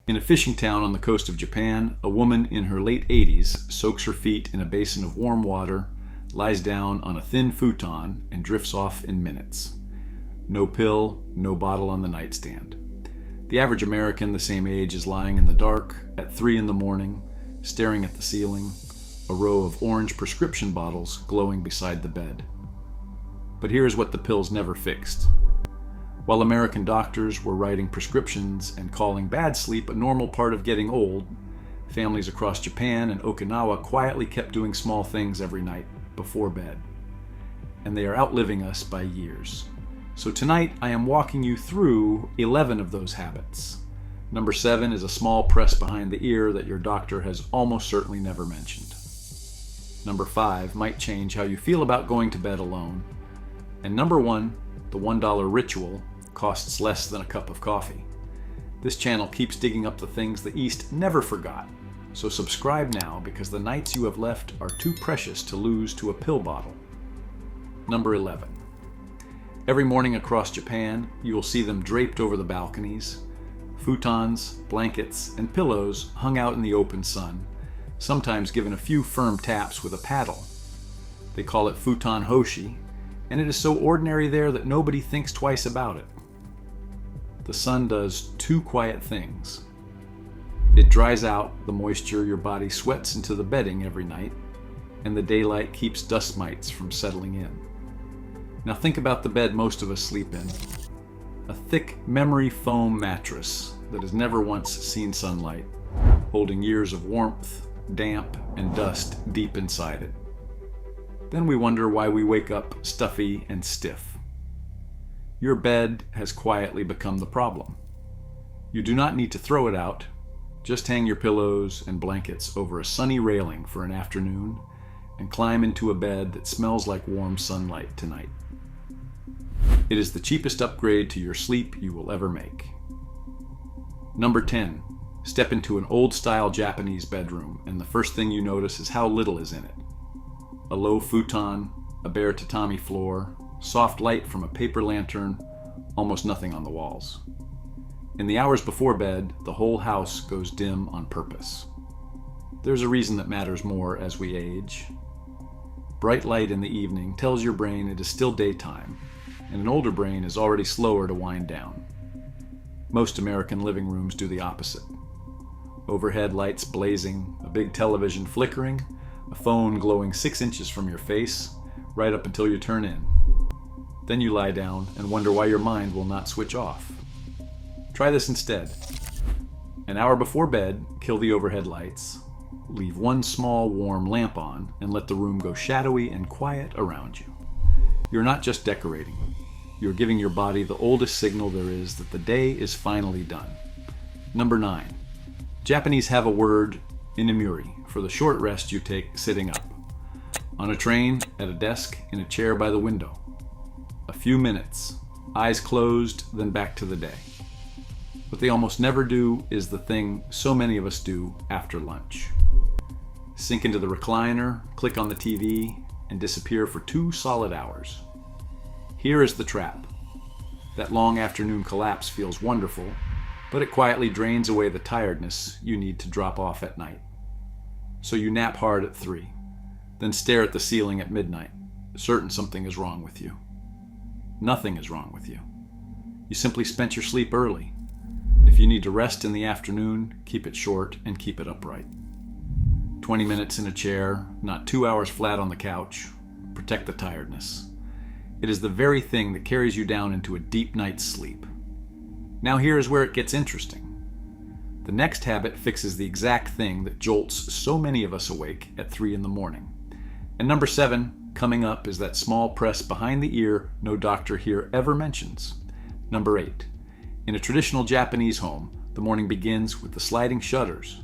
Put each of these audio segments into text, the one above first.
In a fishing town on the coast of Japan, a woman in her late 80s soaks her feet in a basin of warm water, lies down on a thin futon, and drifts off in minutes. No pill, no bottle on the nightstand. The average American the same age is lying in the dark at 3 in the morning, staring at the ceiling, a row of orange prescription bottles glowing beside the bed. But here's what the pills never fixed. While American doctors were writing prescriptions and calling bad sleep a normal part of getting old, families across Japan and Okinawa quietly kept doing small things every night before bed. And they are outliving us by years. So tonight I am walking you through 11 of those habits. Number 7 is a small press behind the ear that your doctor has almost certainly never mentioned. Number 5 might change how you feel about going to bed alone. And number 1, the $1 ritual, costs less than a cup of coffee. This channel keeps digging up the things the East never forgot. So subscribe now, because the nights you have left are too precious to lose to a pill bottle. Number 11. Every morning across Japan, you will see them draped over the balconies, futons, blankets, and pillows hung out in the open sun, sometimes given a few firm taps with a paddle. They call it futon hoshi, and it is so ordinary there that nobody thinks twice about it. The sun does 2 quiet things. It dries out the moisture your body sweats into the bedding every night, and the daylight keeps dust mites from settling in. Now think about the bed most of us sleep in. A thick memory foam mattress that has never once seen sunlight, holding years of warmth, damp, and dust deep inside it. Then we wonder why we wake up stuffy and stiff. Your bed has quietly become the problem. You do not need to throw it out. Just hang your pillows and blankets over a sunny railing for an afternoon and climb into a bed that smells like warm sunlight tonight. It is the cheapest upgrade to your sleep you will ever make. Number 10. Step into an old-style Japanese bedroom, and the first thing you notice is how little is in it. A low futon, a bare tatami floor, soft light from a paper lantern, almost nothing on the walls. In the hours before bed, the whole house goes dim on purpose. There's a reason that matters more as we age. Bright light in the evening tells your brain it is still daytime, and an older brain is already slower to wind down. Most American living rooms do the opposite. Overhead lights blazing, a big television flickering, a phone glowing 6 inches from your face, right up until you turn in. Then you lie down and wonder why your mind will not switch off. Try this instead. An hour before bed, kill the overhead lights, leave one small warm lamp on, and let the room go shadowy and quiet around you. You're not just decorating. You're giving your body the oldest signal there is that the day is finally done. Number 9. Japanese have a word, inamuri, for the short rest you take sitting up. On a train, at a desk, in a chair by the window. A few minutes, eyes closed, then back to the day. What they almost never do is the thing so many of us do after lunch. Sink into the recliner, click on the TV, and disappear for 2 solid hours. Here is the trap. That long afternoon collapse feels wonderful, but it quietly drains away the tiredness you need to drop off at night. So you nap hard at 3, then stare at the ceiling at midnight, certain something is wrong with you. Nothing is wrong with you. You simply spent your sleep early. If you need to rest in the afternoon, keep it short and keep it upright. 20 minutes in a chair, not 2 hours flat on the couch. Protect the tiredness. It is the very thing that carries you down into a deep night's sleep. Now here is where it gets interesting. The next habit fixes the exact thing that jolts so many of us awake at 3 in the morning. And number 7, coming up, is that small press behind the ear no doctor here ever mentions. Number 8. In a traditional Japanese home, the morning begins with the sliding shutters,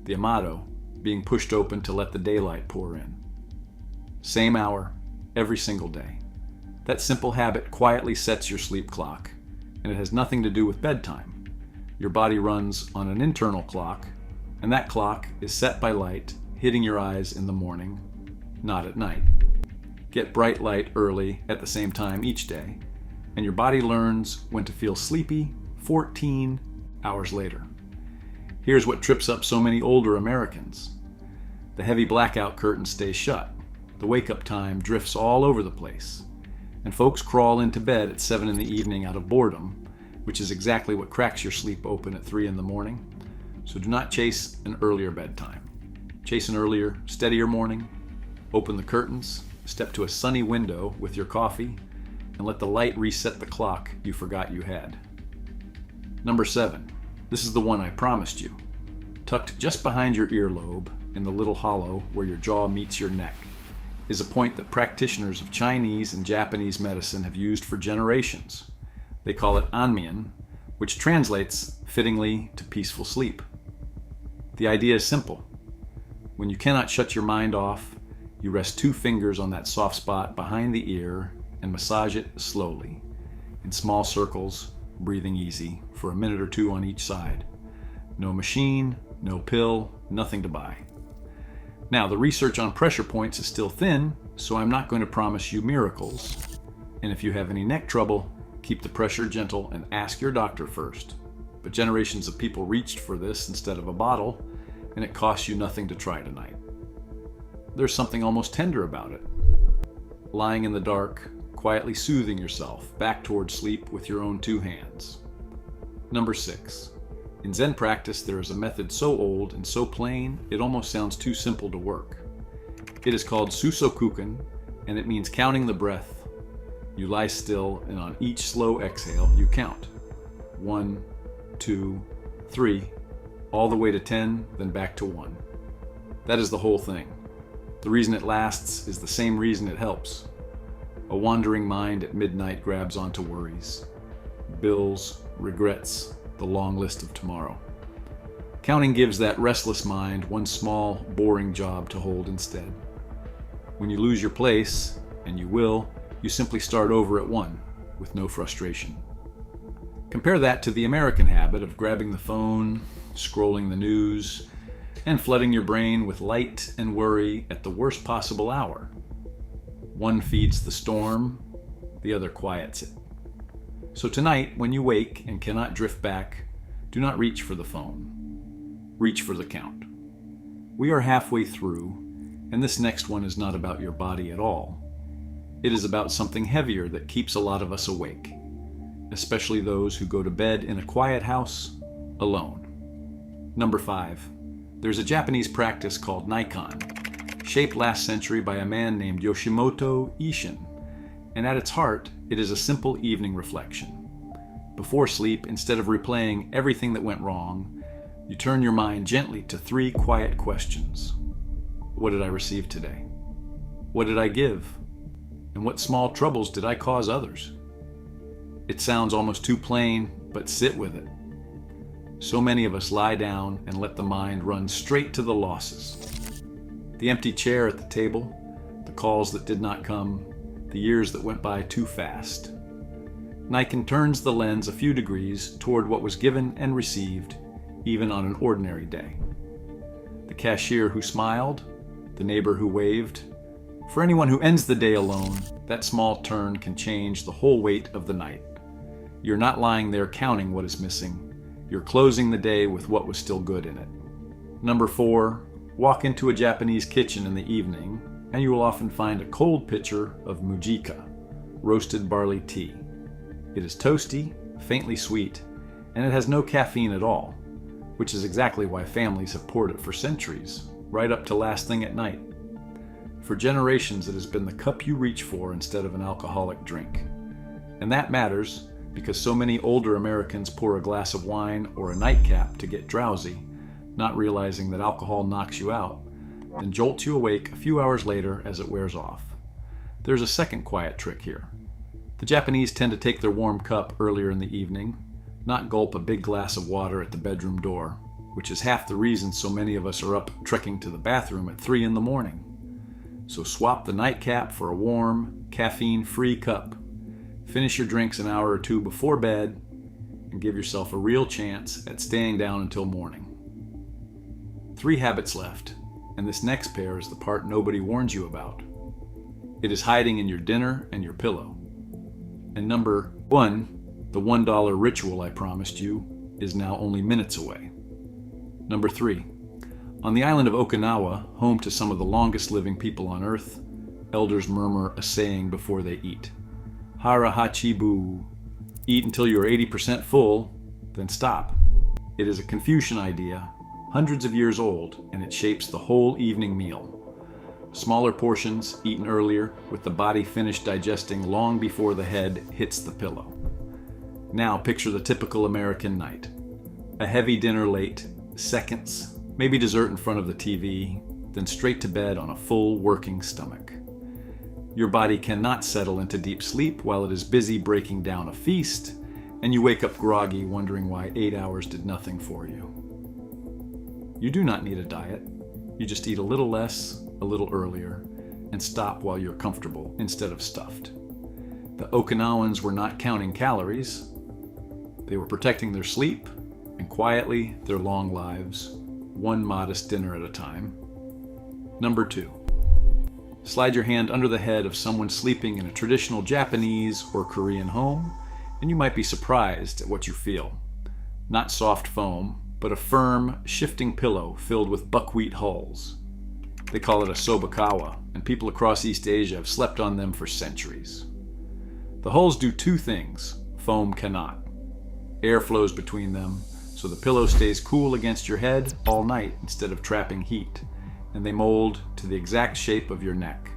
the amado, being pushed open to let the daylight pour in. Same hour, every single day. That simple habit quietly sets your sleep clock, and it has nothing to do with bedtime. Your body runs on an internal clock, and that clock is set by light hitting your eyes in the morning, not at night. Get bright light early at the same time each day, and your body learns when to feel sleepy 14 hours later. Here's what trips up so many older Americans. The heavy blackout curtain stays shut. The wake-up time drifts all over the place. And folks crawl into bed at 7 in the evening out of boredom, which is exactly what cracks your sleep open at 3 in the morning. So do not chase an earlier bedtime. Chase an earlier, steadier morning. Open the curtains, step to a sunny window with your coffee, and let the light reset the clock you forgot you had. Number 7. This is the one I promised you. Tucked just behind your earlobe, in the little hollow where your jaw meets your neck, is a point that practitioners of Chinese and Japanese medicine have used for generations. They call it anmian, which translates fittingly to peaceful sleep. The idea is simple. When you cannot shut your mind off, you rest 2 fingers on that soft spot behind the ear and massage it slowly, in small circles, breathing easy, for a minute or 2 on each side. No machine, no pill, nothing to buy. Now, the research on pressure points is still thin, so I'm not going to promise you miracles. And if you have any neck trouble, keep the pressure gentle and ask your doctor first. But generations of people reached for this instead of a bottle, and it costs you nothing to try tonight. There's something almost tender about it. Lying in the dark, quietly soothing yourself back toward sleep with your own 2 hands. Number 6. In Zen practice, there is a method so old and so plain, it almost sounds too simple to work. It is called susokukan, and it means counting the breath. You lie still, and on each slow exhale, you count. 1, 2, 3, all the way to 10, then back to 1. That is the whole thing. The reason it lasts is the same reason it helps. A wandering mind at midnight grabs onto worries, bills, regrets, the long list of tomorrow. Counting gives that restless mind one small, boring job to hold instead. When you lose your place, and you will, you simply start over at 1, with no frustration. Compare that to the American habit of grabbing the phone, scrolling the news, and flooding your brain with light and worry at the worst possible hour. One feeds the storm, the other quiets it. So tonight, when you wake and cannot drift back, do not reach for the phone. Reach for the count. We are halfway through, and this next one is not about your body at all. It is about something heavier that keeps a lot of us awake, especially those who go to bed in a quiet house, alone. Number 5. There's a Japanese practice called nightstand, shaped last century by a man named Yoshimoto Ishin, and at its heart, it is a simple evening reflection. Before sleep, instead of replaying everything that went wrong, you turn your mind gently to 3 quiet questions. What did I receive today? What did I give? And what small troubles did I cause others? It sounds almost too plain, but sit with it. So many of us lie down and let the mind run straight to the losses. The empty chair at the table, the calls that did not come, the years that went by too fast. Niken turns the lens a few degrees toward what was given and received, even on an ordinary day. The cashier who smiled, the neighbor who waved. For anyone who ends the day alone, that small turn can change the whole weight of the night. You're not lying there counting what is missing. You're closing the day with what was still good in it. Number 4, walk into a Japanese kitchen in the evening, and you will often find a cold pitcher of mujika, roasted barley tea. It is toasty, faintly sweet, and it has no caffeine at all, which is exactly why families have poured it for centuries, right up to last thing at night. For generations, it has been the cup you reach for instead of an alcoholic drink. And that matters because so many older Americans pour a glass of wine or a nightcap to get drowsy, not realizing that alcohol knocks you out, then jolts you awake a few hours later as it wears off. There's a second quiet trick here. The Japanese tend to take their warm cup earlier in the evening, not gulp a big glass of water at the bedroom door, which is half the reason so many of us are up trekking to the bathroom at 3 in the morning. So swap the nightcap for a warm, caffeine-free cup. Finish your drinks an hour or 2 before bed, and give yourself a real chance at staying down until morning. 3 habits left, and this next pair is the part nobody warns you about. It is hiding in your dinner and your pillow. And number 1, the $1 ritual I promised you, is now only minutes away. Number 3. On the island of Okinawa, home to some of the longest living people on Earth, elders murmur a saying before they eat. Hara hachibu. Eat until you are 80% full, then stop. It is a Confucian idea, hundreds of years old, and it shapes the whole evening meal. Smaller portions, eaten earlier, with the body finished digesting long before the head hits the pillow. Now picture the typical American night. A heavy dinner late, seconds, maybe dessert in front of the TV, then straight to bed on a full working stomach. Your body cannot settle into deep sleep while it is busy breaking down a feast, and you wake up groggy wondering why 8 hours did nothing for you. You do not need a diet. You just eat a little less, a little earlier, and stop while you're comfortable instead of stuffed. The Okinawans were not counting calories. They were protecting their sleep and quietly their long lives, one modest dinner at a time. Number 2. Slide your hand under the head of someone sleeping in a traditional Japanese or Korean home, and you might be surprised at what you feel. Not soft foam, but a firm, shifting pillow filled with buckwheat hulls. They call it a sobakawa, and people across East Asia have slept on them for centuries. The hulls do 2 things foam cannot. Air flows between them, so the pillow stays cool against your head all night instead of trapping heat, and they mold to the exact shape of your neck,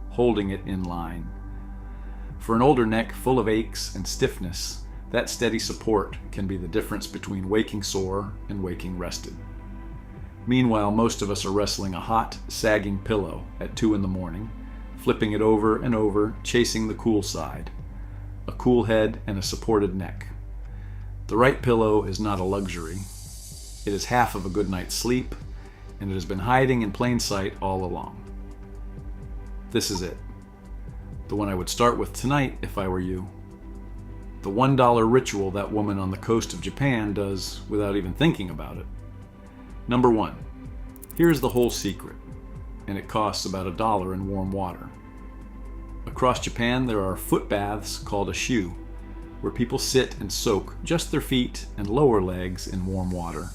holding it in line. For an older neck full of aches and stiffness, that steady support can be the difference between waking sore and waking rested. Meanwhile, most of us are wrestling a hot, sagging pillow at 2 in, flipping it over and over, chasing the cool side. A cool head and a supported neck. The right pillow is not a luxury. It is half of a good night's sleep, and it has been hiding in plain sight all along. This is it. The one I would start with tonight if I were you. The $1 ritual that woman on the coast of Japan does without even thinking about it. Number 1. Here's the whole secret, and it costs about $1 in warm water. Across Japan there are foot baths called ashiyu, where people sit and soak just their feet and lower legs in warm water.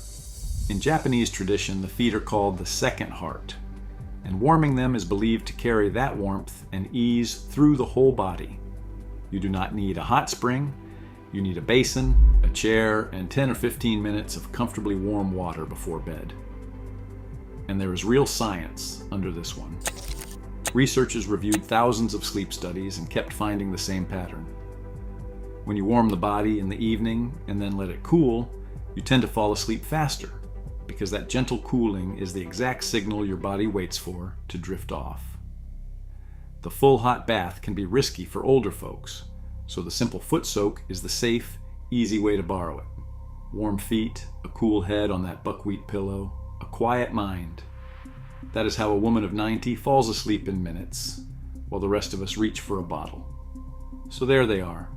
In Japanese tradition, the feet are called the second heart, and warming them is believed to carry that warmth and ease through the whole body. You do not need a hot spring. You need a basin, a chair, and 10 or 15 minutes of comfortably warm water before bed. And there is real science under this one. Researchers reviewed thousands of sleep studies and kept finding the same pattern. When you warm the body in the evening and then let it cool, you tend to fall asleep faster, because that gentle cooling is the exact signal your body waits for to drift off. The full hot bath can be risky for older folks, so the simple foot soak is the safe, easy way to borrow it. Warm feet, a cool head on that buckwheat pillow, a quiet mind. That is how a woman of 90 falls asleep in minutes, while the rest of us reach for a bottle. So there they are,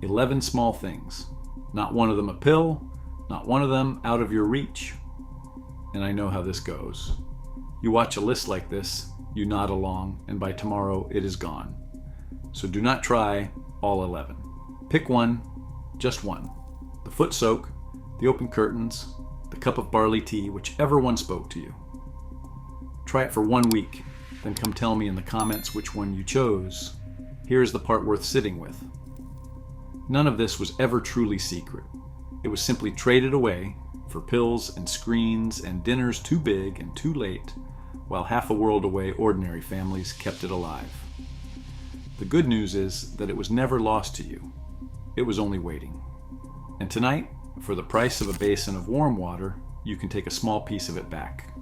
11 small things. Not one of them a pill, not one of them out of your reach. And I know how this goes. You watch a list like this, you nod along, and by tomorrow it is gone. So do not try all 11. Pick one, just one. The foot soak, the open curtains, the cup of barley tea, whichever one spoke to you. Try it for 1 week, then come tell me in the comments which one you chose. Here's the part worth sitting with. None of this was ever truly secret. It was simply traded away for pills and screens and dinners too big and too late, while half a world away ordinary families kept it alive. The good news is that it was never lost to you. It was only waiting. And tonight, for the price of a basin of warm water, you can take a small piece of it back.